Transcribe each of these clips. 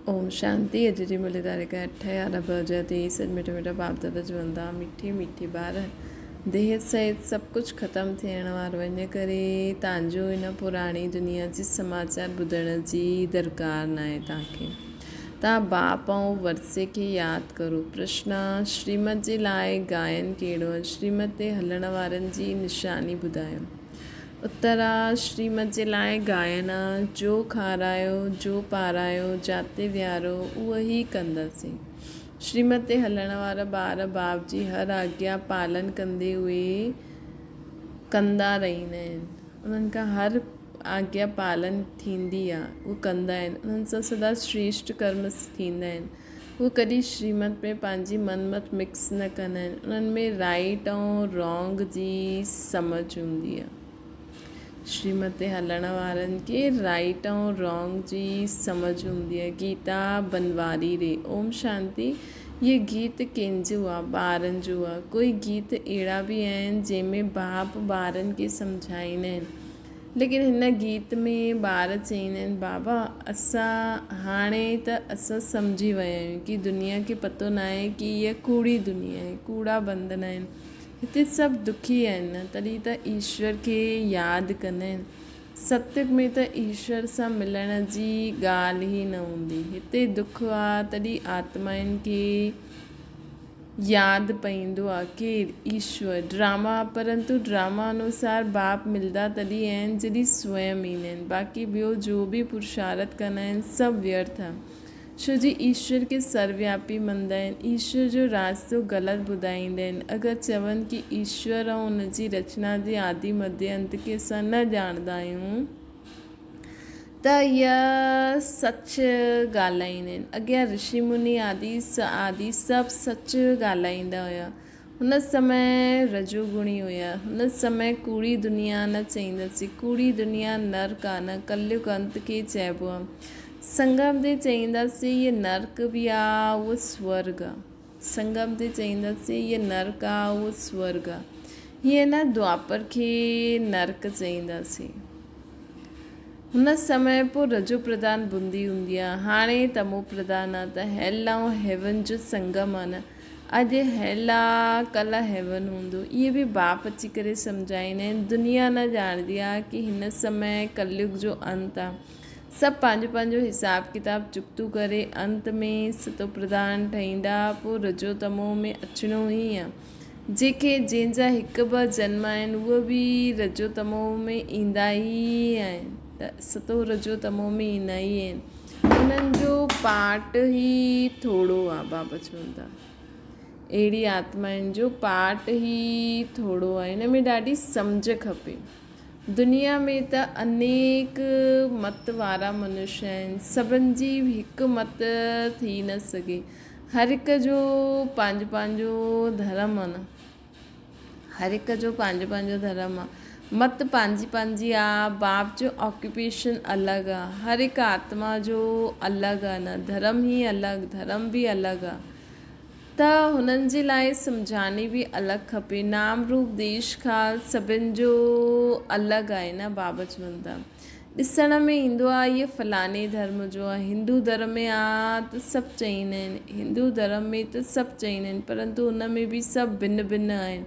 ओम शांति। अॼु जी मुली तारीख़ 8/11/2023। मिठा मिठा बाप दादा चवंदा मीठी मीठी ॿार देह सहित सभु कुझु ख़तमु थियण वारो वञे करे तव्हांजो इन पुराणी दुनिया जी समाचार ॿुधण जी दरकार न आहे। तव्हां बाप ऐं वरसे खे यादि करो। प्रश्न श्रीमत जे लाइ गायन कहिड़ो आहे? श्रीमत ते हलण वारनि जी निशानी ॿुधायो। उत्तरा श्रीमत जे लाइ गायन जो खारायो जो पारायो जाते विहारो उहो ई कंदासीं। श्रीमत ते हलण वारा ॿार बाप जी हर आज्ञा पालन कंदे उहे कंदा रहंदा आहिनि। उन्हनि खां हर आज्ञा पालन थींदी आहे, उहे कंदा आहिनि। उन्हनि सां सदा श्रेष्ठ कर्म थींदा आहिनि। उहे कॾहिं श्रीमत में पंहिंजी मनमत मिक्स न कंदा आहिनि। उन्हनि में राइट ऐं रॉन्ग जी सम्झ हूंदी आहे। श्रीमत ते हलण वारनि खे राइट ऐं रॉन्ग जी सम्झ हूंदी आहे। गीता बनवारी रे। ओम शांति। ये गीत कंहिंजो आहे? ॿारनि जो आहे। कोई गीत अहिड़ा बि आहिनि जंहिंमें बाप ॿारनि खे सम्झाईंदा आहिनि, लेकिन हिन गीत में ॿार चवंदा आहिनि बाबा असां हाणे त असां सम्झी विया आहियूं कि दुनिया खे पतो न आहे कि इहा कूड़ी दुनिया आहे, कूड़ा बंधन आहिनि, हिते सभु दुखी आहिनि। तॾहिं त ईश्वर खे यादि कंदा आहिनि। सत्य में त ईश्वर सां मिलण जी ॻाल्हि ई न हूंदी। हिते दुख आहे तॾहिं आत्माउनि खे यादि पवंदो आहे कि ईश्वर ड्रामा, परंतु ड्रामा अनुसार बाप मिलंदा तॾहिं आहिनि जॾहिं स्वयं ईंदा आहिनि। बाक़ी ॿियो जो बि पुरुषार्थ कंदा आहिनि सभु व्यर्थ आहे, छो जी ईश्वर खे सर्वव्यापी मञंदा आहिनि। ईश्वर जो रास्तो ग़लति ॿुधाईंदा आहिनि। अगरि चवनि कि ईश्वर ऐं उनजी रचना जे आदि मध्य अंत खे असां न ॼाणंदा आहियूं त इहा सच ॻाल्हाईंदा आहिनि। अॻियां ऋषि मुनि आदि सभु सच ॻाल्हाईंदा हुया। हुन समय रजोगुणी हुया। हुन समय कूड़ी दुनिया न चईंदासीं। कूड़ी दुनिया नर्क आहे, न कलयुग अंत खे चइबो आहे। संगम ते चईंदासीं इहे नर्क बि आहे, उहो स्वर्ग आहे। संगम ते चईंदासीं इहे नर्क आहे, उहो स्वर्ग आहे। हीअं न द्वापर खे नर्क चईंदासीं। हुन समय पोइ रजो प्रधान बुंदी हूंदी आहे, हाणे तमो प्रधान आहे। त हेल ऐं हेवन जो संगम आहे न। अॼु हेल आहे, कल्ह हेवन हूंदो। इहे बि बाप अची करे सम्झाईंदा आहिनि। दुनिया न ॼाणंदी आहे कि हिन समय कलयुग जो अंत आहे। सभु पंहिंजो पंहिंजो हिसाब किताब चुकतू करे अंत में सतो प्रधान ठहींदा। पोइ रजो तमो में अचिणो ई आहे। जंहिंजा हिकु ॿ जन्म आहिनि उहे बि रजो तमो में ईंदा ई आहिनि। त सतो रजो तमो में ईंदा ई आहिनि। उन्हनि जो पार्ट ई थोरो आहे। बाबा चवंदा अहिड़ी आत्माउनि जो पार्ट ई थोरो आहे। हिन में ॾाढी सम्झ खपे। दुनिया में त अनेक मत वारा मनुष्य आहिनि। सभिनि जी हिकु मत थी न सघे। हर हिक जो पंहिंजो पंहिंजो धर्म आहे न। हर हिक जो पंहिंजो पंहिंजो धर्म आहे। मत पंहिंजी पंहिंजी आहे। बाप जो ऑक्यूपेशन अलॻि आहे। हर हिकु आत्मा जो अलॻि आहे न। धर्म ई अलॻि, धर्म बि अलॻि आहे। त हुननि जे लाइ सम्झानी बि अलॻि खपे। नाम रूप देश काल सभिनि जो अलॻि आहे न। बाबा चवनि था ॾिसण में ईंदो आहे इहे फलाणे धर्म जो आहे। हिंदू धर्म में आहे त सभु चईंदा आहिनि। हिंदू धर्म में त सभु चईंदा आहिनि, परंतु हुन में बि सभु भिन्न भिन्न आहिनि।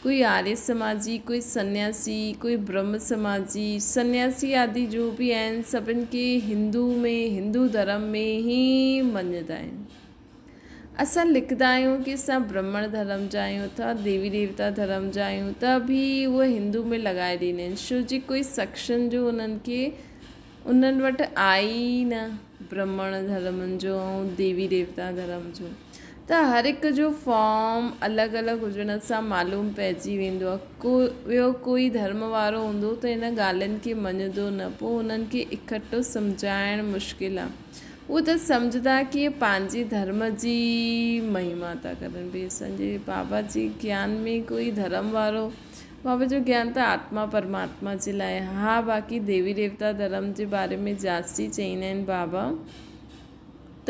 कोई आर्य समाजी, कोई सन्यासी, कोई ब्रह्म समाजी, सन्यासी आदि जो बि आहिनि। सभिनि खे हिंदू धर्म में ई मञंदा आहिनि। असां लिखंदा आहियूं कि असां ब्राह्मण धर्म जा आहियूं था, देवी देवता धर्म जा आहियूं, त बि उहे हिंदू में लॻाए ॾींदा आहिनि। छो जी कोई सेक्शन जो उन्हनि वटि आहे ई न ब्राह्मण धर्म जो ऐं देवी देवता धर्म जो। त हर हिक जो फॉर्म अलॻि अलॻि हुजण सां मालूम पइजी वेंदो आहे। कोई धर्म वारो हूंदो त हिन ॻाल्हियुनि खे मञंदो न। पोइ हुननि खे इकठो सम्झाइणु मुश्किल आहे। उहे त सम्झंदा कि इहे पंहिंजे धर्म जी महिमा था करनि। भई असांजे बाबा जी ज्ञान में कोई धर्म वारो, बाबा जो ज्ञान त आत्मा परमात्मा जे लाइ। हा, बाक़ी देवी देवता धर्म जे बारे में जास्ती चईंदा आहिनि बाबा। त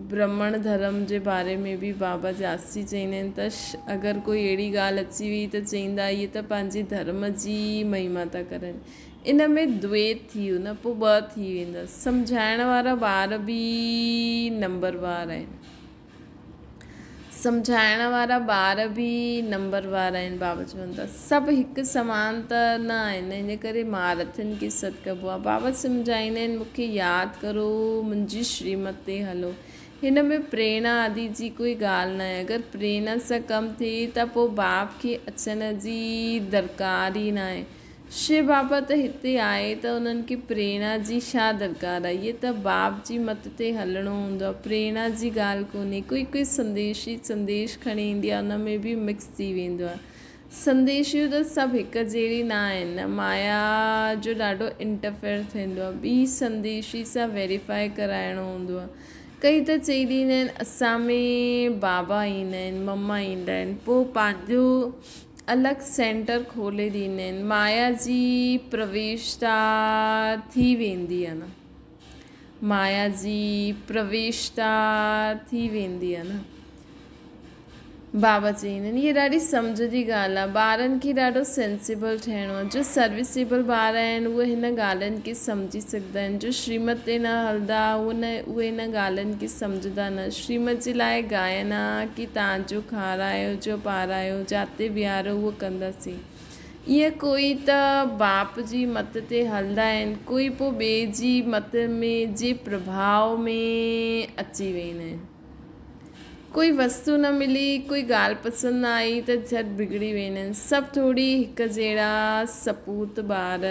ब्राह्मण धर्म जे बारे में बि बाबा जास्ती चईंदा आहिनि। त अगरि कोई अहिड़ी ॻाल्हि अची वई त चईंदा इहे त पंहिंजे धर्म जी महिमा था करनि। इन में द्वैत थी वियो न, पोइ ॿ थी वेंदा। सम्झाइण वारा ॿार बि नंबरवार आहिनि, सम्झाइण वारा ॿार बि नंबरवार आहिनि। बाबा चवनि था सभु हिकु समान त न आहिनि, इन करे महारथियुनि खे सॾु कबो आहे। बाबा सम्झाईंदा आहिनि मूंखे यादि करो, मुंहिंजी श्रीमत ते हलो। हिन में प्रेरणा आदि जी कोई ॻाल्हि न आहे। अगरि प्रेरणा सां कमु थिए त पोइ बाप खे अचण जी दरकार ई न आहे। शिव बाबा त हिते आहे त उन्हनि खे प्रेरणा जी छा दरकार आहे। इहे त बाप जी मत ते हलणो हूंदो आहे, प्रेरणा जी ॻाल्हि कोन्हे। कोई संदेश खणी ईंदी आहे, उन में बि मिक्स थी वेंदो आहे। संदेशियूं त सभु हिकु जहिड़ी न आहिनि न, माया जो ॾाढो इंटरफेयर थींदो आहे। ॿी संदेशी सां वेरीफाई कराइणो हूंदो आहे। कई त चई ॾींदा आहिनि असां में बाबा ईंदा आहिनि, मम्मा ईंदा आहिनि, पोइ पंहिंजो अलॻि सेंटर खोले ॾींदा आहिनि। माया जी प्रवेशता थी वेंदी आहे न, माया जी प्रवेशता थी वेंदी आहे न। बाबा चईंदा आहिनि इहा ॾाढी सम्झ जी ॻाल्हि आहे। ॿारनि खे ॾाढो सेंसिबल थियणो आहे। जो सर्विसेबल ॿार आहिनि उहे हिन ॻाल्हियुनि खे सम्झी सघंदा आहिनि। जो श्रीमत ते न हलंदा उहे हिन ॻाल्हियुनि खे सम्झंदा न। श्रीमत जे लाइ गायन आहे की तव्हांजो खारायो जो पारायो जाते बीहारो उहो कंदासीं। ईअं कोई त बाप जी मत ते हलंदा आहिनि, कोई पोइ ॿिए जी मत में जे प्रभाव में अची वेंदा आहिनि। कोई वस्तु न मिली, कोई ॻाल्हि पसंदि न आई त झटि बिगड़ी वेंदा आहिनि। सभु थोरी हिकु जहिड़ा सपूत ॿार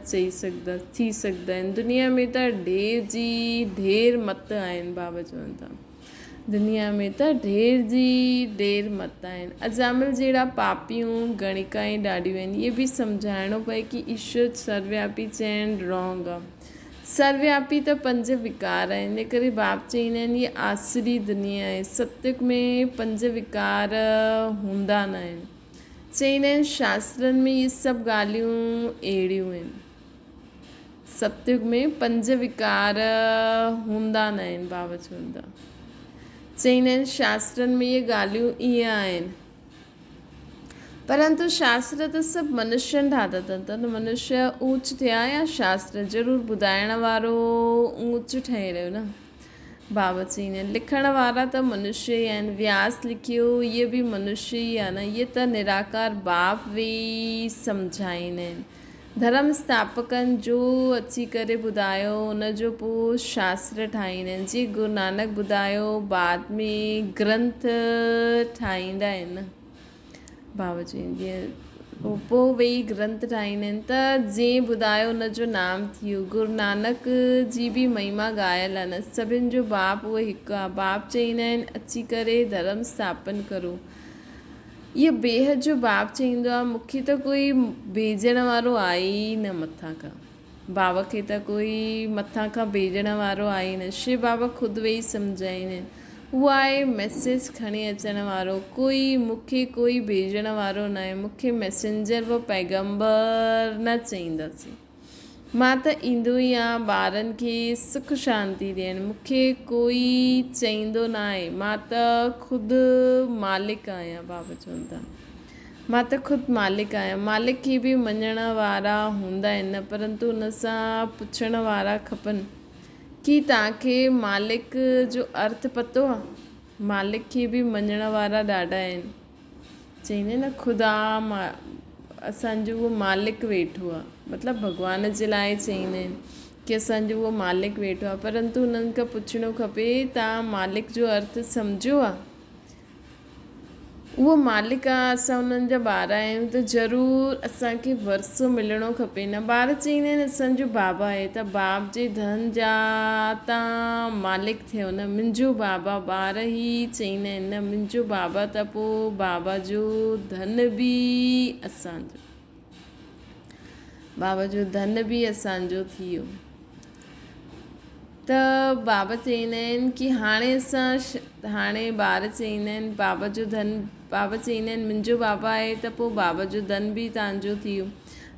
थी सघंदा आहिनि। दुनिया में त ढेर मत आहिनि। बाबा चवनि था दुनिया में त ढेर मत आहिनि। अजामिल जहिड़ा पापियूं गणिकाएं ॾाढियूं आहिनि। इहे बि सम्झाइणो पए की ईश्वर सर्वव्यापी चइणु रॉन्ग आहे। सर्वव्यापी त 5 विकार आहिनि। इन करे बाप चईंदा आहिनि इहा आसरी दुनिया आहे। सत्युग में 5 विकार हूंदा न आहिनि। चईंदा आहिनि शास्त्रनि में इहे सभु ॻाल्हियूं अहिड़ियूं आहिनि। सत्युग में 5 विकार हूंदा न आहिनि। बाबा चवनि था चईंदा आहिनि शास्त्रनि में इहे ॻाल्हियूं ईअं आहिनि, परंतु शास्त्र त सभु मनुष्यनि ठाता अथनि। त मनुष्य ऊच थिया या शास्त्र ज़रूरु ॿुधाइण वारो ऊच ठही रहियो न। बाबा चईंदा आहिनि लिखण वारा त मनुष्य ई आहिनि। व्यास लिखियो इहे बि मनुष्य ई आहे न। इहे त निराकार बाप वेई सम्झाईंदा आहिनि। धर्म स्थापकनि जो अची करे ॿुधायो उनजो पोइ शास्त्र ठाहींदा आहिनि। जीअं गुरु नानक ॿुधायो बाद में ग्रंथ ठाहींदा आहिनि न। बाबा चईंदी पोइ वेई ग्रंथ ठाहींदा आहिनि त जीअं ॿुधायो उनजो नाम थी वियो। गुरु नानक जी बि महिमा ॻायल आहे न। सभिनि जो बाप उहो हिकु आहे। बाप चईंदा आहिनि अची करे धर्म स्थापन करो। इहो बेहद जो बाप चईंदो आहे मूंखे त कोई भेजण वारो आहे ई न मथां खां। बाबा खे त कोई मथां खां भेजण वारो आहे ई न। शिव बाबा ख़ुदि वेई सम्झाईंदा आहिनि उहो आहे मैसेज खणी अचण वारो। मूंखे कोई भेजण वारो न आहे। मूंखे मैसेंजर व पैगंबर न चईंदासीं। मां त ईंदो ई आहियां ॿारनि खे सुख शांती ॾियणु। मूंखे कोई चईंदो न आहे। मां त ख़ुदि मालिक आहियां। बाबा चवनि था मां त ख़ुदि मालिक आहियां। मालिक खे बि मञण वारा हूंदा आहिनि न, परंतु उन सां पुछण वारा खपनि की तव्हांखे मालिक जो अर्थ पतो आहे। मालिक खे बि मञण वारा ॾाढा आहिनि। चईंदा आहिनि न ख़ुदा असांजो उहो मालिक वेठो आहे। मतिलबु भॻवान जे लाइ चईंदा आहिनि की असांजो उहो मालिक वेठो आहे, परंतु उन्हनि खां पुछणो खपे तव्हां मालिक जो अर्थ सम्झो आहे। उहो मालिक आहे, असां उन्हनि जा ॿार आहियूं त ज़रूरु असांखे वरसो मिलणो खपे न। ॿार चईंदा आहिनि असांजो बाबा आहे त बाप जे धन जा तव्हां मालिक थियो न। मुंहिंजो बाबा ॿार ई चईंदा आहिनि न मुंहिंजो बाबा त पोइ बाबा जो धन बि असांजो। बाबा जो धन बि असांजो थी वियो। त बाबा चईंदा आहिनि की हाणे ॿार चईंदा आहिनि बाबा चईंदा आहिनि मुंहिंजो बाबा आहे त पोइ बाबा जो धन बि तव्हांजो थी वियो।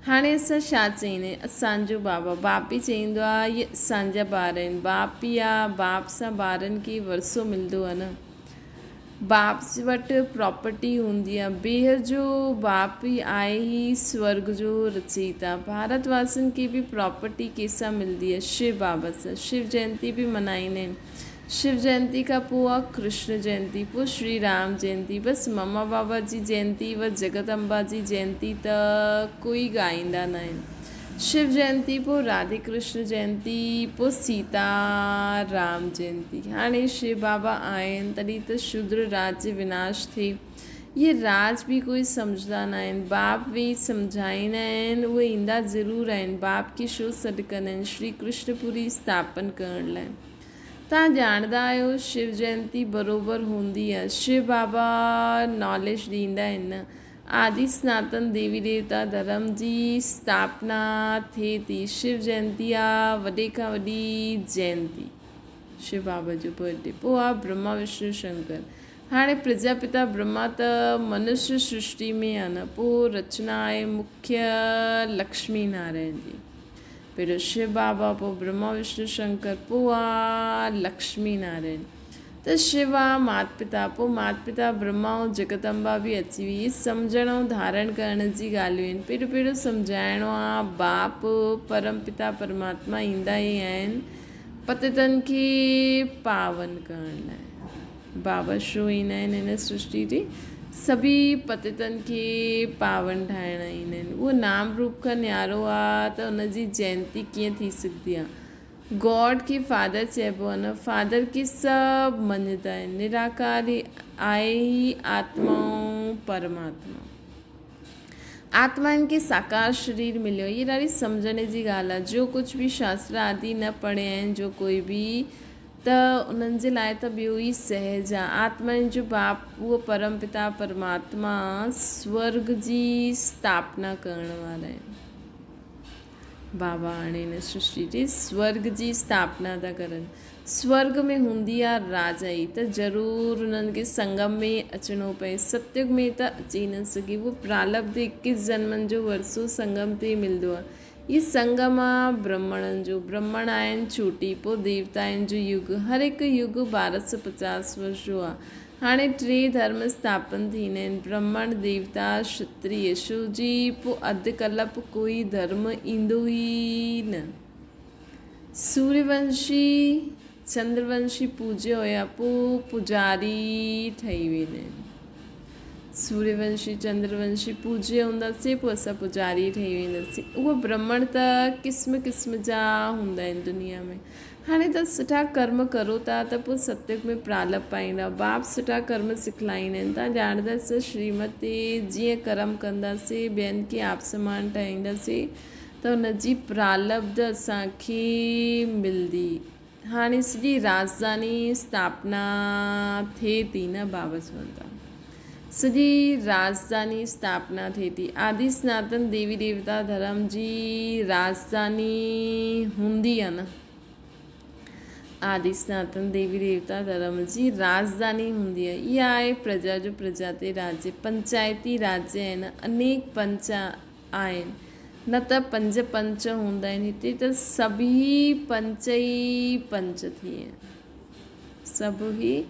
हाणे असां छा चईंदा आहियूं असांजो बाबा। बाप ई चईंदो आहे इहे असांजा ॿार आहिनि। बाप ई आहे, बाप सां ॿारनि खे वरसो मिलंदो आहे न। बाप वटि प्रॉपर्टी हूंदी आहे। ॿीहर जो बाप ई आहे ई स्वर्ग जो रचयिता। भारतवासियुनि खे बि प्रॉपर्टी कंहिंसां मिलंदी आहे? शिव बाबा सां। शिव जयंती बि मल्हाईंदा आहिनि। शिव जयंती खां पोइ आहे कृष्ण जयंती, पोइ श्री राम जयंती। बसि ममा बाबा जी जयंती व जगदम्बा जी जयंती त कोई ॻाईंदा न आहिनि। शिव जयंती, पोइ राधे कृष्ण जयंती, पोइ सीता राम जयंती। हाणे शिव बाबा आहिनि तॾहिं त शूद्र राज जो विनाश थिए। ये राज बि कोई सम्झंदा न आहिनि। बाप बि सम्झाईंदा आहिनि, उहे ईंदा ज़रूरु आहिनि। बाप खे छो सॾु कंदा आहिनि? श्री कृष्णपुरी स्थापन करण लाइ। तव्हां ॼाणंदा आहियो शिव जयंती बराबरि हूंदी आहे। शिव बाबा नॉलेज ॾींदा आहिनि न। आदि सनातन देवी देवता धर्म जी स्थापना थिए थी। शिव जयंती आहे वॾे खां वॾी जयंती, शिव बाबा जो बर्थडे। पोइ आहे ब्रह्मा विष्णु शंकर। हाणे प्रजापिता ब्रह्मा त मनुष्य सृष्टि में आहे न। पोइ रचना आहे मुख्य लक्ष्मी नारायण जी। पहिरियों शिव बाबा, पोइ ब्रह्मा विष्णु शंकर, पोइ आहे लक्ष्मी नारायण। त शिव आहे माता पिता, पोइ माता पिता ब्रह्मा ऐं जगदम्बा बि अची वई। सम्झण ऐं धारण करण जी ॻाल्हियूं आहिनि। पहिरियों सम्झाइणो आहे बाप परम पिता परमात्मा ईंदा ई आहिनि पतितनि खे पावन करण लाइ। बाबा छो ईंदा आहिनि हिन सृष्टि ते? सभी पतितनि खे पावन ठाहिण ईंदा आहिनि। उहो नाम रूप खां न्यारो आहे त उनजी जयंती कीअं थी सघंदी आहे? गॉड खे फादर चइबो आहे न। फादर खे सभु मञंदा आहिनि। निराकारी आहे ई आत्मा ऐं परमात्मा। आत्माउनि खे साकार शरीर मिलियो। ये ॾाढी सम्झण जी ॻाल्हि आहे। जो कुझु बि शास्त्र आदि न पढ़िया आहिनि जो कोई बि, त उन्हनि जे लाइ त ॿियो ई सहज आहे। आत्माउनि जो बाप उहो परम पिता परमात्मा स्वर्ग जी स्थापना करण वारा आहिनि। बाबा हाणे हिन सृष्टि ते स्वर्ग जी स्थापना था करनि। स्वर्ग में हूंदी आहे राजाई, त ज़रूरु उन्हनि खे संगम में अचिणो पए। सतयुग में त अची न सघे। उहो प्रारब्ध 21 जन्मनि जो वरसो संगम ते मिलंदो आहे। ये संगम आहे ब्राह्मणनि जो। ब्राह्मण आहिनि चोटी, पोइ देवता आहिनि जो युग। हर हिकु युग 1250 वर्ष जो आहे। हाणे 3 धर्म स्थापन थींदा आहिनि, ब्राह्मण, देवता, क्षत्रिय। छो जी पोइ अधु कल्प कोई धर्म ईंदो ई न। सूर्यवंशी चंद्रवंशी पूज्य हुया, पोइ पुजारी ठही वेंदा आहिनि। सूर्यवंशी चंद्रवंशी पूज्य हूंदासीं, पोइ असां पुजारी ठही वेंदासीं। उहो ब्राह्मण त क़िस्म क़िस्म जा हूंदा आहिनि दुनिया में। हाणे त सुठा कर्म करो था त पोइ सतयुग में प्रारब्ध पाईंदा। बाप सुठा कर्म सिखलाईंदा आहिनि। तव्हां ॼाणंदासीं श्रीमत ते जीअं कर्म कंदासीं ॿियनि खे आप समान ठाहींदासीं त हुनजी प्रारब्ध असांखे मिलंदी। हाणे सॼी राजधानी स्थापना थिए थी न बाबा चवनि था। सॼी राजधानी स्थापना थिए थी। आदि सनातन देवी देवता धर्म जी राजधानी हूंदी आहे न। आदि सनातन देवी देवता धर्म जी राजधानी हूंदी आहे। इहा आहे प्रजा जो प्रजा ते राज्य। पंचायती राज्य आहिनि। अनेक पंच आहिनि, न त 5 पंच हूंदा आहिनि। हिते त सभी पंच ई पंच थी आहिनि। सभु ई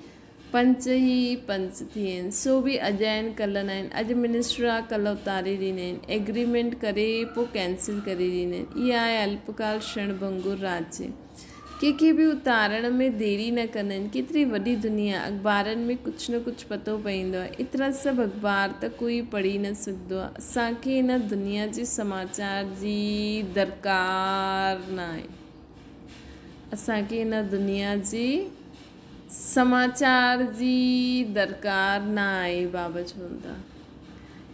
पंच ई पंच थी आहिनि। सो बि अॼु आहिनि कल्ह न आहिनि। अॼु मिनिस्टर आहे कल्ह उतारे ॾींदा आहिनि। एग्रीमेंट करे पोइ कैंसिल करे ॾींदा आहिनि। इहा आहे अल्पकाल क्षण भंगुर राज्य। कंहिंखे बि उतारण में देरी न कंदा आहिनि। केतिरी वॾी दुनिया। अख़बारनि में कुझु न कुझु पतो पवंदो आहे। एतिरा सभु अख़बार त कोई पढ़ी न सघंदो आहे। असांखे हिन दुनिया जे समाचार जी दरकार न आहे। असांखे हिन दुनिया जी समाचार जी दरकार न आहे। बाबा चवनि था।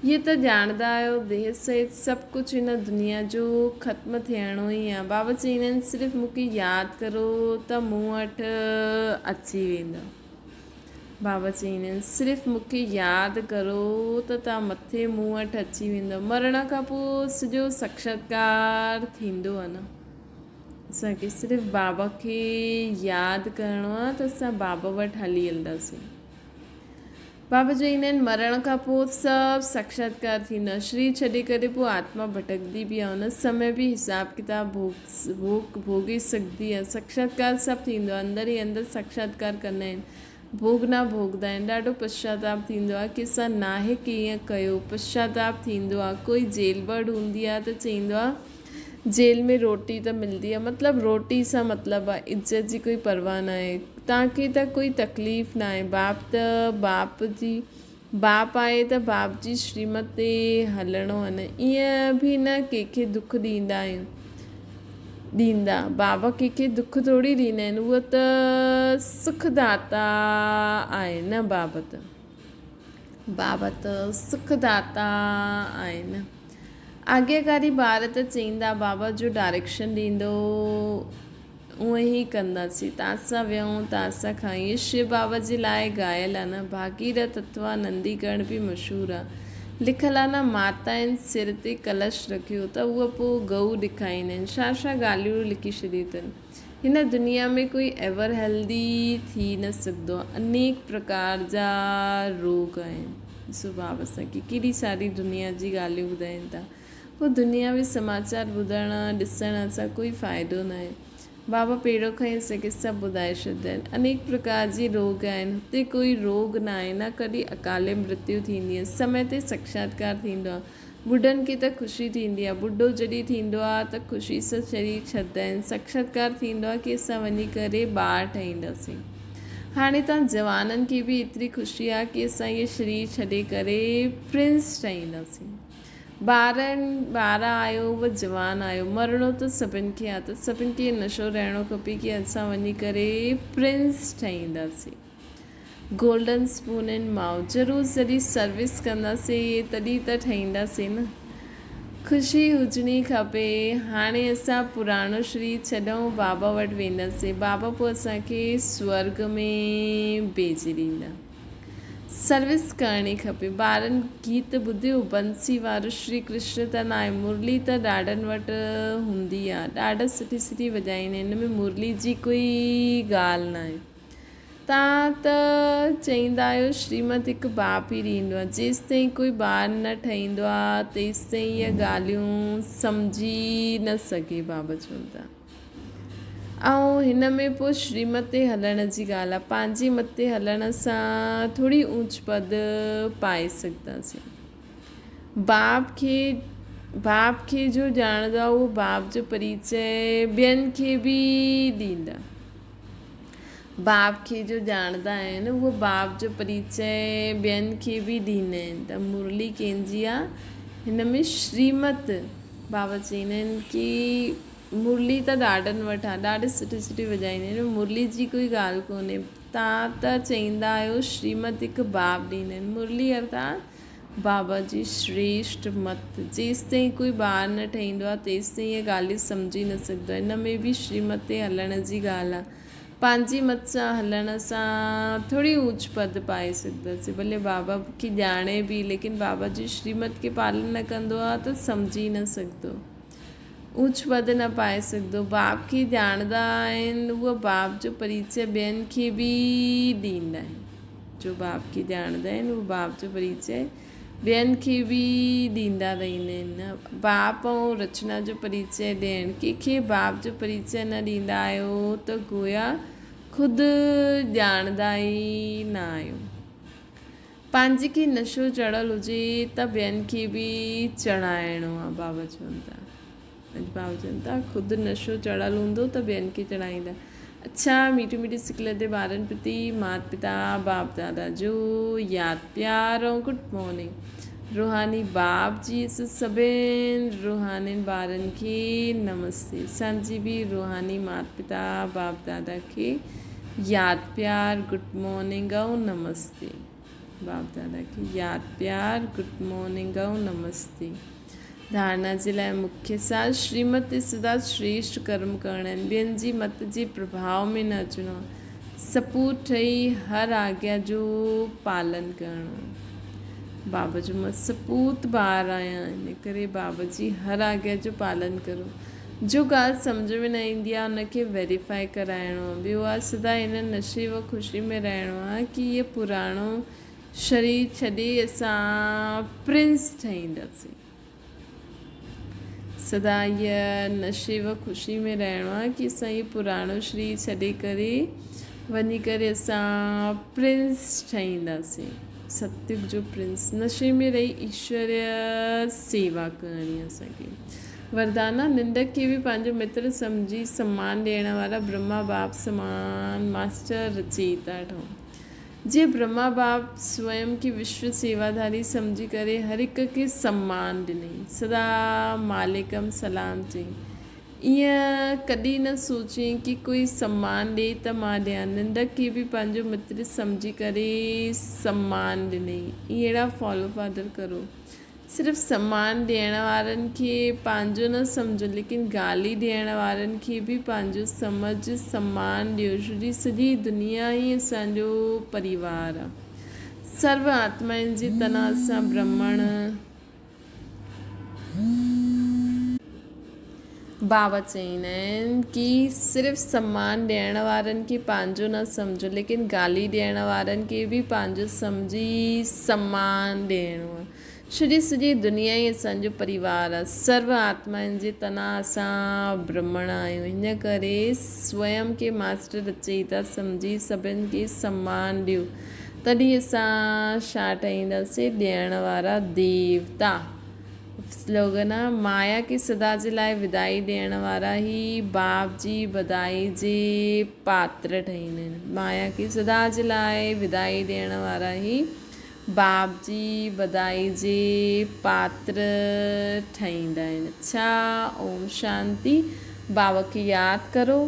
ये त ॼाणंदा आहियो देह सहित सभु कुझु हिन दुनिया जो ख़त्म थियणो ई आहे। बाबा चवंदा आहिनि सिर्फ़ु मूंखे यादि करो त मूं वटि अची वेंदो। बाबा चवंदा आहिनि सिर्फ़ु मूंखे यादि करो त तव्हां मथे मूं वटि अची वेंदो। मरण खां पोइ सॼो साक्षात्कार थींदो आहे न। असांखे सिर्फ़ु बाबा खे यादि करिणो आहे त असां बाबा वटि हली हलंदासीं। बाबा चवंदा आहिनि मरण खां पोइ सभु साक्षात्कार थींदो आहे। शरीर छॾे करे पोइ आत्मा भटकंदी बि आहे। हुन समय बि हिसाब किताब भोगी सघंदी आहे। साक्षात्कार सभु थींदो आहे। अंदरि ई अंदरि साक्षात्कार कंदा आहिनि। भोग न भोगदा आहिनि। ॾाढो पश्चाताप थींदो आहे की असां नाहे कीअं कयो। पश्चाताप थींदो आहे। कोई जेल बर्ड हूंदी आहे त चईंदो आहे जेल में रोटी त मिलंदी आहे, मतिलबु रोटी सां मतिलबु आहे, इज़त जी कोई परवाह न आहे। तव्हांखे त कोई तकलीफ़ न आहे। बाप आहे त बाप जी श्रीमत ते हलणो आहे न। ईअं बि न कंहिंखे दुख ॾींदा आहियूं बाबा कंहिंखे दुख थोरी ॾींदा आहिनि। उहो त सुखदाता आहे न। बाबा त सुखदाता आहे न। आज्ञाकारी ॿार त चईंदा बाबा जो डायरेक्शन ॾींदो उअं ई कंदासीं। तव्हां वियूं तव्हां खाई शिव बाबा जे लाइ ॻायल आहे न। भागीरथ अथवा नंदीकरण बि मशहूरु आहे। लिखियलु आहे न, माता आहिनि सिर ते कलश रखियो त उहो पोइ गऊ ॾेखारींदा आहिनि। छा ॻाल्हियूं लिखी छॾियूं अथनि। हिन दुनिया में कोई एवर हेल्दी थी न सघंदो आहे। अनेक प्रकार जा रोग आहिनि। ॾिसो बाबा असांखे केॾी सारी दुनिया जी ॻाल्हियूं ॿुधाइनि था। पोइ दुनिया में समाचार ॿुधण ॾिसण सां कोई फ़ाइदो न आहे। बाबा पहिरियों खां ई असांखे सभु ॿुधाए छॾींदा आहिनि। अनेक प्रकार जी रोग आहिनि। हुते कोई रोग न आहे, न कॾहिं अकाले मृत्यु थींदी आहे। समय ते साक्षात्कार थींदो आहे। ॿुढनि खे त ख़ुशी थींदी आहे। ॿुढो जॾहिं थींदो आहे त ख़ुशी सां शरीर छॾींदा आहिनि। साक्षात्कार थींदो आहे की असां वञी करे ॿार ठहींदासीं। हाणे तव्हां जवाननि खे बि एतिरी ख़ुशी आहे की असां इहे शरीर छॾे करे प्रिंस ठहींदासीं। ॿार आयो उहो जवान आयो, मरणो त सभिनि खे आहे। त सभिनि खे नशो रहणो खपे की असां वञी करे प्रिंस ठहींदासीं। गोल्डन स्पून एंड माउथ ज़रूरु जॾहिं सर्विस कंदासीं तॾहिं त ठहींदासीं न। ख़ुशी हुजणी खपे। हाणे असां पुराणो शरीर छॾूं बाबा वटि वेंदासीं। बाबा पोइ असांखे स्वर्ग में भेजे ॾींदा। सर्विस करणी खपे। ॿारनि गीत ॿुधियो बंसी वारो श्री कृष्ण त न आहे। मुरली त ॾाढनि वटि हूंदी आहे। ॾाढा सुठी वॼाईंदा आहिनि। हिन में मुरली जी कोई ॻाल्हि न आहे। तव्हां त चईंदा आहियो श्रीमत हिकु बाप ई ॾींदो आहे। जेसि ताईं कोई ॿार न ठहींदो आहे तेसि ताईं इहे ॻाल्हियूं सम्झी न सघे। बाबा चवनि था। ऐं हिन में पोइ श्रीमत ते हलण जी ॻाल्हि आहे। पंहिंजे मत ते हलण सां थोरी ऊच पद पाए सघंदासीं। बाप खे जो ॼाणंदो आहे उहो बाप जो परिचय ॿियनि खे बि ॾींदा। बाप खे जो ॼाणंदा आहिनि उहो बाप जो परिचय ॿियनि खे बि ॾींदा आहिनि। त मुरली कंहिंजी आहे? हिन में श्रीमत बाबा चवंदा आहिनि की मुरली त ॾाढनि वटि आहे। ॾाढी सुठी वॼाईंदा आहिनि। मुरली जी कोई ॻाल्हि कोन्हे। तव्हां त चईंदा आहियो श्रीमत हिकु बाप ॾींदा आहिनि। मुरली अर्थात बाबा जी श्रेष्ठ मत। जेसि ताईं कोई ॿार न ठहींदो आहे तेसि ताईं इहे ॻाल्हियूं सम्झी न सघंदो आहे। हिन में बि श्रीमत ते हलण जी ॻाल्हि आहे। पंहिंजी मत सां हलण सां थोरी ऊच पद पाए सघंदासीं। भले बाबा खे ॼाणे बि लेकिन बाबा जी श्रीमत खे पालन न कंदो आहे त सम्झी न सघंदो, ऊच पद न पाए सघंदो। बाप खे ॼाणंदा आहिनि उहो बाप जो परिचय ॿियनि खे बि ॾींदा आहिनि। जो बाप खे ॼाणंदा आहिनि उहो बाप जो परिचय ॿियनि खे बि ॾींदा रहंदा आहिनि। बाप ऐं रचना जो परिचय ॾियणु। कंहिंखे बाप जो परिचय न ॾींदा आहियो त गोया ख़ुदि ॼाणंदा ई न आहियो। पंहिंजे खे नशो चढ़ियलु हुजे त ॿियनि खे बि चढ़ाइणो आहे। बाबा चवनि था। बाबा चवनि था ख़ुदि नशो चढ़ियलु हूंदो त ॿियनि खे चढ़ाईंदा। अच्छा, मीठी सिखलते ॿारनि प्रति माता पिता बाप दादा जो यादि प्यार ऐं गुड मॉर्निंग। रूहानी बाप जी सभिनि रूहानी ॿारनि खे नमस्ते। असांजी बि रूहानी माता पिता बाप दादा खे यादि प्यार गुड मॉर्निंग ऐं नमस्ते। बाप दादा खे यादि प्यार गुड मॉर्निंग ऐं नमस्ते। धारणा जे लाइ मुख्य सार श्रीमत ते सदा श्रेष्ठ कर्म करणा आहिनि। ॿियनि जी मत जे प्रभाव में न अचिणो आहे। सपूत ठही हर आज्ञा जो पालन करणो। बाबा जो मां सपूत ॿार आहियां, इन करे बाबा जी हर आज्ञा जो पालन करो। जो ॻाल्हि सम्झ में न ईंदी आहे उनखे वेरीफाई कराइणो आहे। ॿियो आहे सदा हिन नशे व ख़ुशी में रहणो आहे की इहे पुराणो शरीर छॾे असां प्रिंस ठहींदासीं। सदा इहा नशे व ख़ुशी में रहणो आहे की असां इहो पुराणो शरीर छॾे करे वञी करे असां प्रिंस ठाहींदासीं, सतयुग जो प्रिंस। नशे में रही ईश्वरीय सेवा करणी असांखे। वरदाना निंड खे बि पंहिंजो मित्र सम्झी सम्मान ॾियण वारा ब्रह्मा बाप समान मास्टर रचयिता ठहूं। जीअं ब्रह्मा बाप स्वयं की विश्व सेवाधारी सम्झी करे हर हिक खे सम्मान ॾिनई, सदा मालिकम सलाम चई। ईअं कॾहिं न सोचें कि कोई सम्मान ॾिए त मां ॾियां। निंड खे बि पंहिंजो मित्र सम्झी करे सम्मान ॾिनई। अहिड़ा फॉलो फादर करो। सिर्फ़ु सम्मान ॾियण वारनि खे पंहिंजो न सम्झो, लेकिन गाली ॾियण वारनि खे बि पंहिंजो सम्झ सम्मान ॾियो। छोजी सॼी दुनिया ई असांजो परिवार आहे। सर्व आत्माउनि जी तना सां ब्रह्मण बाबा चईंदा आहिनि कि सिर्फ़ु सम्मान ॾियण वारनि खे पंहिंजो न सम्झो, लेकिन गाली ॾियण वारनि खे बि पंहिंजो सम्झी सम्मान ॾियणो आहे। छोजी सॼी दुनिया ई असांजो परिवार आहे। सर्व आत्माउनि जे तना असां ब्रह्मण आहियूं। हिन करे स्वयं खे मास्टर रचयिता सम्झी सभिनि खे सम्मान ॾियो। तॾहिं असां छा ठाहींदासीं? ॾियण वारा देवता। स्लोगन आहे, माया की सदा जे लाइ विदाई ॾियण वारा ही बाप जी बधाई जे पात्र ठहींदा आहिनि। माया की सदा जे लाइ विदाई ॾियण वारा ही बाप जी बधाई जे पात्र ठहींदा आहिनि। अच्छा, ओम शांति। बाबा खे यादि करो।